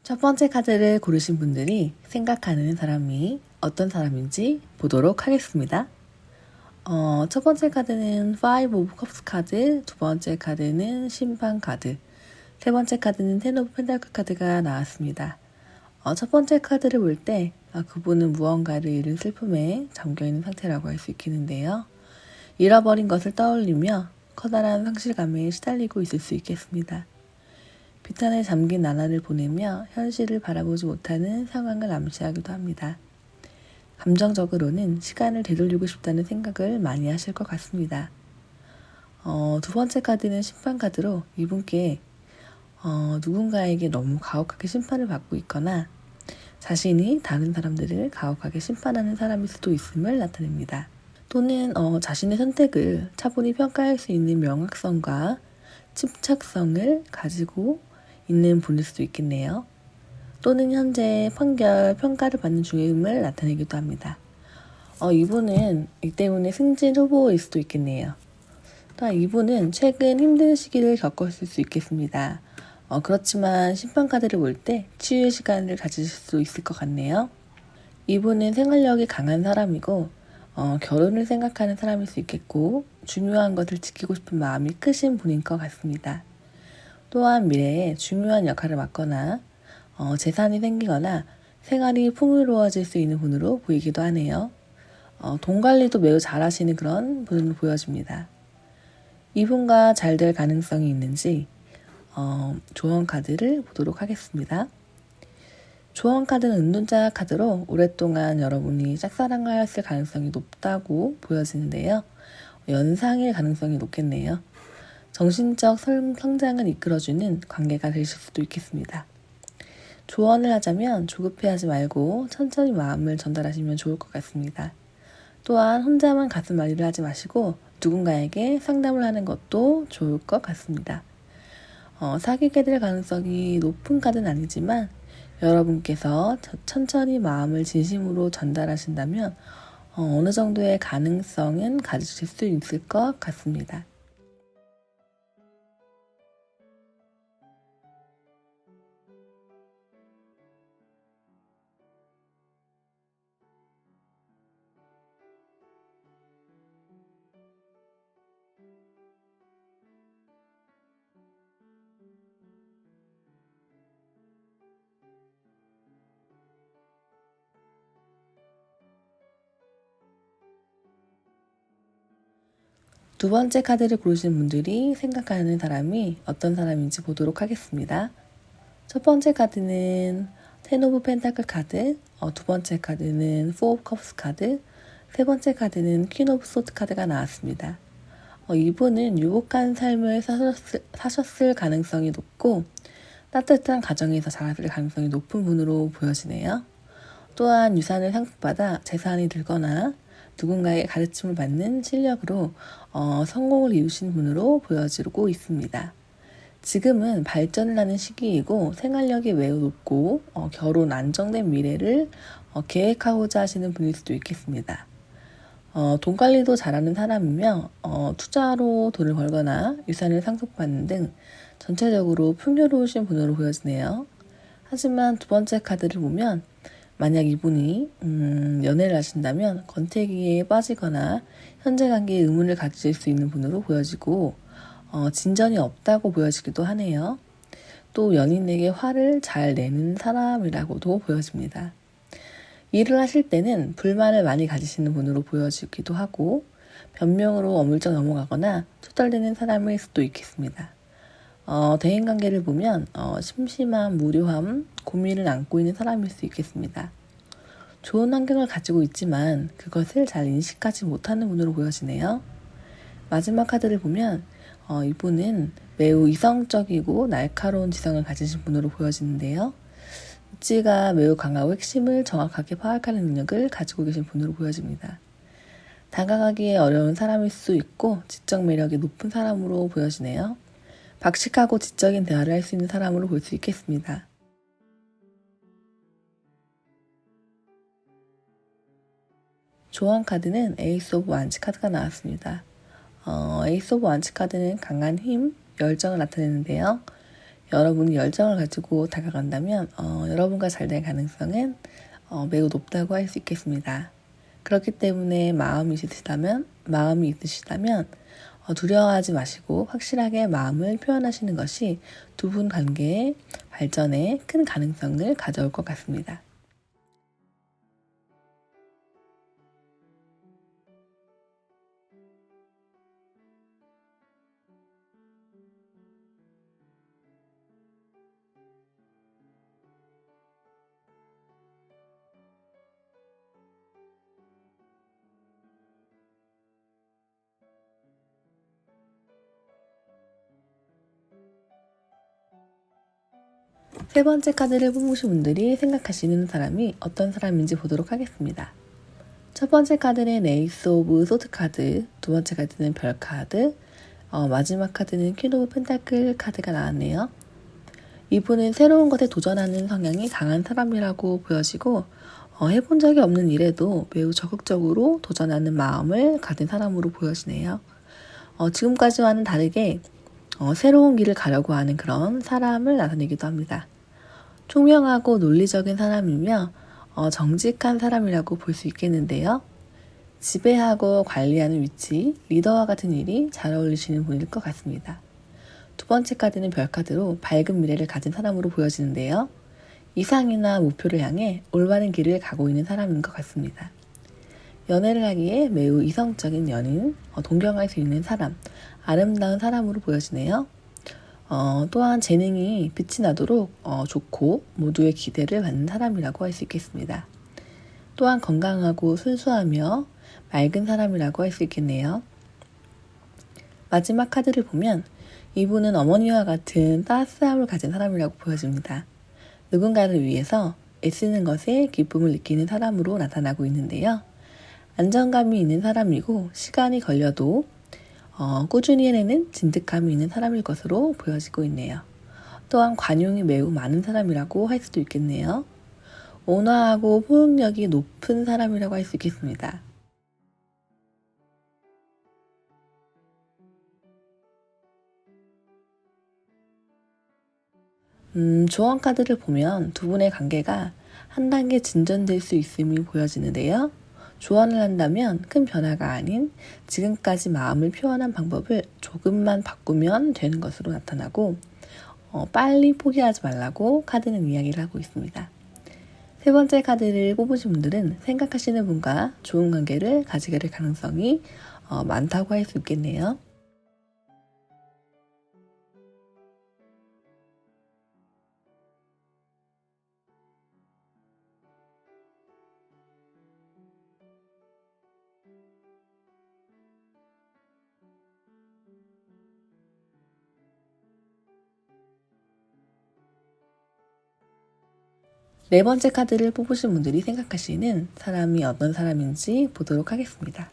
첫 번째 카드를 고르신 분들이 생각하는 사람이 어떤 사람인지 보도록 하겠습니다. 첫 번째 카드는 Five of Cups 카드, 두 번째 카드는 심판 카드, 세 번째 카드는 Ten of Pentacles 카드가 나왔습니다. 첫 번째 카드를 볼 때 그분은 무언가를 잃은 슬픔에 잠겨있는 상태라고 할 수 있겠는데요. 잃어버린 것을 떠올리며 커다란 상실감에 시달리고 있을 수 있겠습니다. 비탄에 잠긴 나날을 보내며 현실을 바라보지 못하는 상황을 암시하기도 합니다. 감정적으로는 시간을 되돌리고 싶다는 생각을 많이 하실 것 같습니다. 두 번째 카드는 심판 카드로 이분께 누군가에게 너무 가혹하게 심판을 받고 있거나 자신이 다른 사람들을 가혹하게 심판하는 사람일 수도 있음을 나타냅니다. 또는 자신의 선택을 차분히 평가할 수 있는 명확성과 침착성을 가지고 있는 분일 수도 있겠네요. 또는 현재 평가를 받는 중임을 나타내기도 합니다. 이분은 이 때문에 승진 후보일 수도 있겠네요. 또한 이분은 최근 힘든 시기를 겪었을 수 있겠습니다. 그렇지만 심판카드를 볼 때 치유의 시간을 가지실 수 있을 것 같네요. 이분은 생활력이 강한 사람이고 결혼을 생각하는 사람일 수 있겠고 중요한 것을 지키고 싶은 마음이 크신 분인 것 같습니다. 또한 미래에 중요한 역할을 맡거나 재산이 생기거나 생활이 풍요로워질 수 있는 분으로 보이기도 하네요. 돈 관리도 매우 잘하시는 그런 분으로 보여집니다. 이분과 잘 될 가능성이 있는지 조언 카드를 보도록 하겠습니다. 조언 카드는 은둔자 카드로 오랫동안 여러분이 짝사랑하였을 가능성이 높다고 보여지는데요. 연상일 가능성이 높겠네요. 정신적 성장을 이끌어주는 관계가 되실 수도 있겠습니다. 조언을 하자면 조급해하지 말고 천천히 마음을 전달하시면 좋을 것 같습니다. 또한 혼자만 가슴앓이를 하지 마시고 누군가에게 상담을 하는 것도 좋을 것 같습니다. 사귀게 될 가능성이 높은 카드는 아니지만 여러분께서 천천히 마음을 진심으로 전달하신다면 어느 정도의 가능성은 가지실 수 있을 것 같습니다. 두 번째 카드를 고르신 분들이 생각하는 사람이 어떤 사람인지 보도록 하겠습니다. 첫 번째 카드는 Ten of Pentacles 카드, 두 번째 카드는 Four of Cups 카드, 세 번째 카드는 Queen of Swords 카드가 나왔습니다. 이분은 유복한 삶을 사셨을 가능성이 높고 따뜻한 가정에서 자랐을 가능성이 높은 분으로 보여지네요. 또한 유산을 상속받아 재산이 들거나 누군가의 가르침을 받는 실력으로 성공을 이루신 분으로 보여지고 있습니다. 지금은 발전을 하는 시기이고 생활력이 매우 높고 결혼 안정된 미래를 계획하고자 하시는 분일 수도 있겠습니다. 돈 관리도 잘하는 사람이며 투자로 돈을 벌거나 유산을 상속받는 등 전체적으로 풍요로우신 분으로 보여지네요. 하지만 두 번째 카드를 보면 만약 이분이 연애를 하신다면 권태기에 빠지거나 현재 관계에 의문을 가지실 수 있는 분으로 보여지고 진전이 없다고 보여지기도 하네요. 또 연인에게 화를 잘 내는 사람이라고도 보여집니다. 일을 하실 때는 불만을 많이 가지시는 분으로 보여지기도 하고 변명으로 어물쩍 넘어가거나 투덜대는 사람일 수도 있겠습니다. 대인관계를 보면 심심함, 무료함, 고민을 안고 있는 사람일 수 있겠습니다. 좋은 환경을 가지고 있지만 그것을 잘 인식하지 못하는 분으로 보여지네요. 마지막 카드를 보면 이분은 매우 이성적이고 날카로운 지성을 가지신 분으로 보여지는데요. 입지가 매우 강하고 핵심을 정확하게 파악하는 능력을 가지고 계신 분으로 보여집니다. 다가가기에 어려운 사람일 수 있고 지적 매력이 높은 사람으로 보여지네요. 박식하고 지적인 대화를 할 수 있는 사람으로 볼 수 있겠습니다. 조언 카드는 에이스 오브 완치 카드가 나왔습니다. 에이스 오브 완치 카드는 강한 힘, 열정을 나타내는데요. 여러분이 열정을 가지고 다가간다면 여러분과 잘 될 가능성은 매우 높다고 할 수 있겠습니다. 그렇기 때문에 마음이 있으시다면 두려워하지 마시고 확실하게 마음을 표현하시는 것이 두 분 관계의 발전에 큰 가능성을 가져올 것 같습니다. 세 번째 카드를 뽑으신 분들이 생각하시는 사람이 어떤 사람인지 보도록 하겠습니다. 첫 번째 카드는 에이스 오브 소드 카드, 두 번째 카드는 별 카드, 마지막 카드는 퀸 오브 펜타클 카드가 나왔네요. 이분은 새로운 것에 도전하는 성향이 강한 사람이라고 보여지고 해본 적이 없는 일에도 매우 적극적으로 도전하는 마음을 가진 사람으로 보여지네요. 지금까지와는 다르게 새로운 길을 가려고 하는 그런 사람을 나타내기도 합니다. 총명하고 논리적인 사람이며 정직한 사람이라고 볼 수 있겠는데요. 지배하고 관리하는 위치, 리더와 같은 일이 잘 어울리시는 분일 것 같습니다. 두 번째 카드는 별 카드로 밝은 미래를 가진 사람으로 보여지는데요. 이상이나 목표를 향해 올바른 길을 가고 있는 사람인 것 같습니다. 연애를 하기에 매우 이성적인 연인, 동경할 수 있는 사람, 아름다운 사람으로 보여지네요. 또한 재능이 빛이 나도록 좋고 모두의 기대를 받는 사람이라고 할 수 있겠습니다. 또한 건강하고 순수하며 맑은 사람이라고 할 수 있겠네요. 마지막 카드를 보면 이분은 어머니와 같은 따스함을 가진 사람이라고 보여집니다. 누군가를 위해서 애쓰는 것에 기쁨을 느끼는 사람으로 나타나고 있는데요. 안정감이 있는 사람이고 시간이 걸려도 꾸준히 해내는 진득함이 있는 사람일 것으로 보여지고 있네요. 또한 관용이 매우 많은 사람이라고 할 수도 있겠네요. 온화하고 포용력이 높은 사람이라고 할 수 있겠습니다. 조언 카드를 보면 두 분의 관계가 한 단계 진전될 수 있음이 보여지는데요. 조언을 한다면 큰 변화가 아닌 지금까지 마음을 표현한 방법을 조금만 바꾸면 되는 것으로 나타나고 빨리 포기하지 말라고 카드는 이야기를 하고 있습니다. 세 번째 카드를 뽑으신 분들은 생각하시는 분과 좋은 관계를 가지게 될 가능성이 많다고 할 수 있겠네요. 네 번째 카드를 뽑으신 분들이 생각하시는 사람이 어떤 사람인지 보도록 하겠습니다.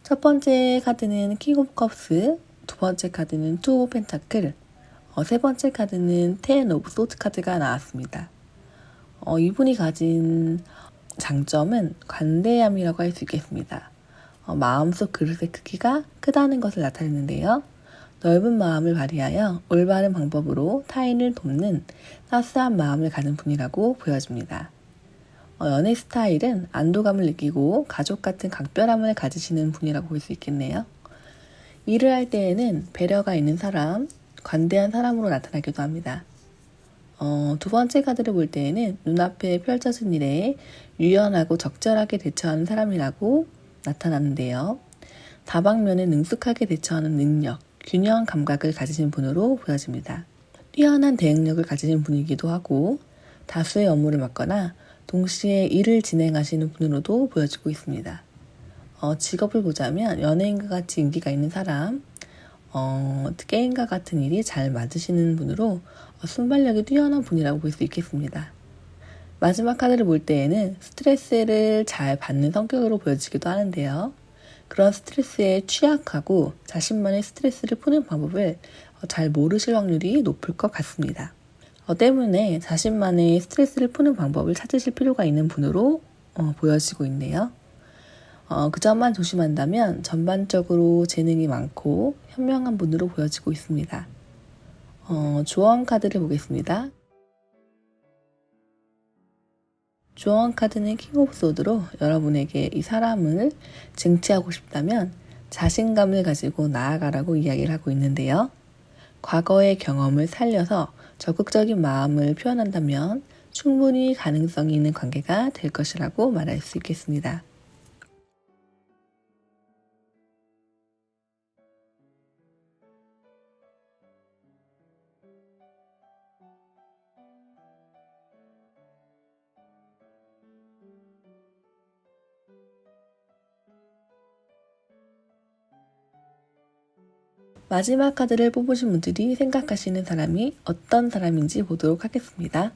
첫 번째 카드는 킹 오브 컵스, 두 번째 카드는 투 오브 펜타클, 세 번째 카드는 텐 오브 소드 카드가 나왔습니다. 이분이 가진 장점은 관대함이라고 할 수 있겠습니다. 마음속 그릇의 크기가 크다는 것을 나타내는데요. 넓은 마음을 발휘하여 올바른 방법으로 타인을 돕는 따스한 마음을 가진 분이라고 보여집니다. 연애 스타일은 안도감을 느끼고 가족 같은 각별함을 가지시는 분이라고 볼 수 있겠네요. 일을 할 때에는 배려가 있는 사람, 관대한 사람으로 나타나기도 합니다. 두 번째 카드를 볼 때에는 눈앞에 펼쳐진 일에 유연하고 적절하게 대처하는 사람이라고 나타나는데요. 다방면에 능숙하게 대처하는 능력, 균형 감각을 가지신 분으로 보여집니다. 뛰어난 대응력을 가지신 분이기도 하고 다수의 업무를 맡거나 동시에 일을 진행하시는 분으로도 보여지고 있습니다. 직업을 보자면 연예인과 같이 인기가 있는 사람, 게임과 같은 일이 잘 맞으시는 분으로 순발력이 뛰어난 분이라고 볼 수 있겠습니다. 마지막 카드를 볼 때에는 스트레스를 잘 받는 성격으로 보여지기도 하는데요. 그런 스트레스에 취약하고 자신만의 스트레스를 푸는 방법을 잘 모르실 확률이 높을 것 같습니다. 때문에 자신만의 스트레스를 푸는 방법을 찾으실 필요가 있는 분으로 보여지고 있네요. 그 점만 조심한다면 전반적으로 재능이 많고 현명한 분으로 보여지고 있습니다. 조언 카드를 보겠습니다. 조언 카드는 킹 오브 소드로 여러분에게 이 사람을 쟁취하고 싶다면 자신감을 가지고 나아가라고 이야기를 하고 있는데요. 과거의 경험을 살려서 적극적인 마음을 표현한다면 충분히 가능성이 있는 관계가 될 것이라고 말할 수 있겠습니다. 마지막 카드를 뽑으신 분들이 생각하시는 사람이 어떤 사람인지 보도록 하겠습니다.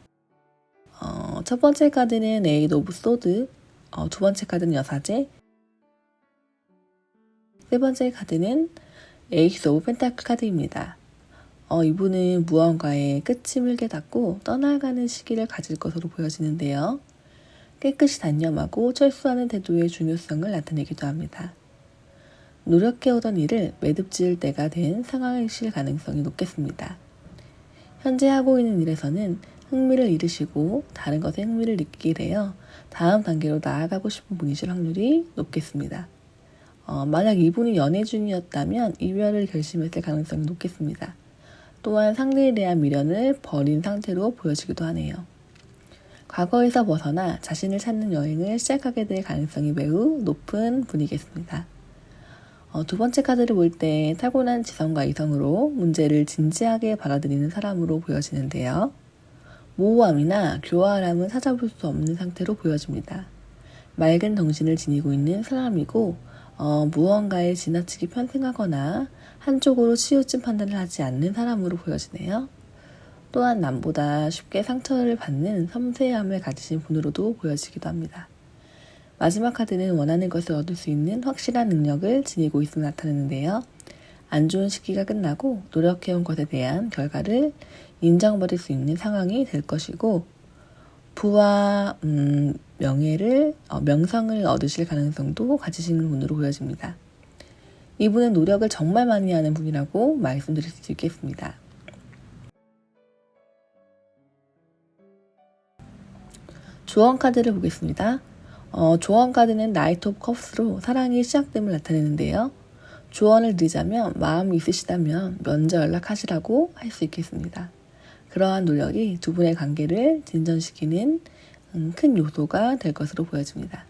첫 번째 카드는 에이드 오브 소드, 두 번째 카드는 여사제, 세 번째 카드는 에이스 오브 펜타클 카드입니다. 이분은 무언가에 끝이 물게 닿고 떠나가는 시기를 가질 것으로 보여지는데요. 깨끗이 단념하고 철수하는 태도의 중요성을 나타내기도 합니다. 노력해오던 일을 매듭 지을 때가 된 상황이실 가능성이 높겠습니다. 현재 하고 있는 일에서는 흥미를 잃으시고 다른 것에 흥미를 느끼게 되어 다음 단계로 나아가고 싶은 분이실 확률이 높겠습니다. 만약 이분이 연애 중이었다면 이별을 결심했을 가능성이 높겠습니다. 또한 상대에 대한 미련을 버린 상태로 보여지기도 하네요. 과거에서 벗어나 자신을 찾는 여행을 시작하게 될 가능성이 매우 높은 분이겠습니다. 두 번째 카드를 볼 때 타고난 지성과 이성으로 문제를 진지하게 받아들이는 사람으로 보여지는데요. 모호함이나 교활함은 찾아볼 수 없는 상태로 보여집니다. 맑은 정신을 지니고 있는 사람이고 무언가에 지나치게 편승하거나 한쪽으로 치우친 판단을 하지 않는 사람으로 보여지네요. 또한 남보다 쉽게 상처를 받는 섬세함을 가지신 분으로도 보여지기도 합니다. 마지막 카드는 원하는 것을 얻을 수 있는 확실한 능력을 지니고 있음을 나타내는데요. 안 좋은 시기가 끝나고 노력해온 것에 대한 결과를 인정받을 수 있는 상황이 될 것이고 부와 명성을 얻으실 가능성도 가지시는 분으로 보여집니다. 이분은 노력을 정말 많이 하는 분이라고 말씀드릴 수 있겠습니다. 조언 카드를 보겠습니다. 조언 카드는 나이트 오브 컵스로 사랑이 시작됨을 나타내는데요. 조언을 드리자면 마음이 있으시다면 먼저 연락하시라고 할 수 있겠습니다. 그러한 노력이 두 분의 관계를 진전시키는 큰 요소가 될 것으로 보여집니다.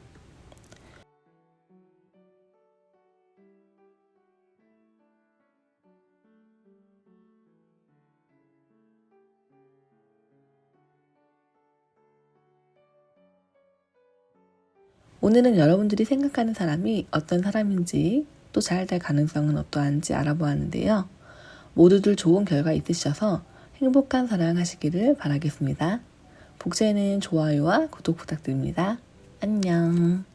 오늘은 여러분들이 생각하는 사람이 어떤 사람인지 또 잘 될 가능성은 어떠한지 알아보았는데요. 모두들 좋은 결과 있으셔서 행복한 사랑 하시기를 바라겠습니다. 복제는 좋아요와 구독 부탁드립니다. 안녕.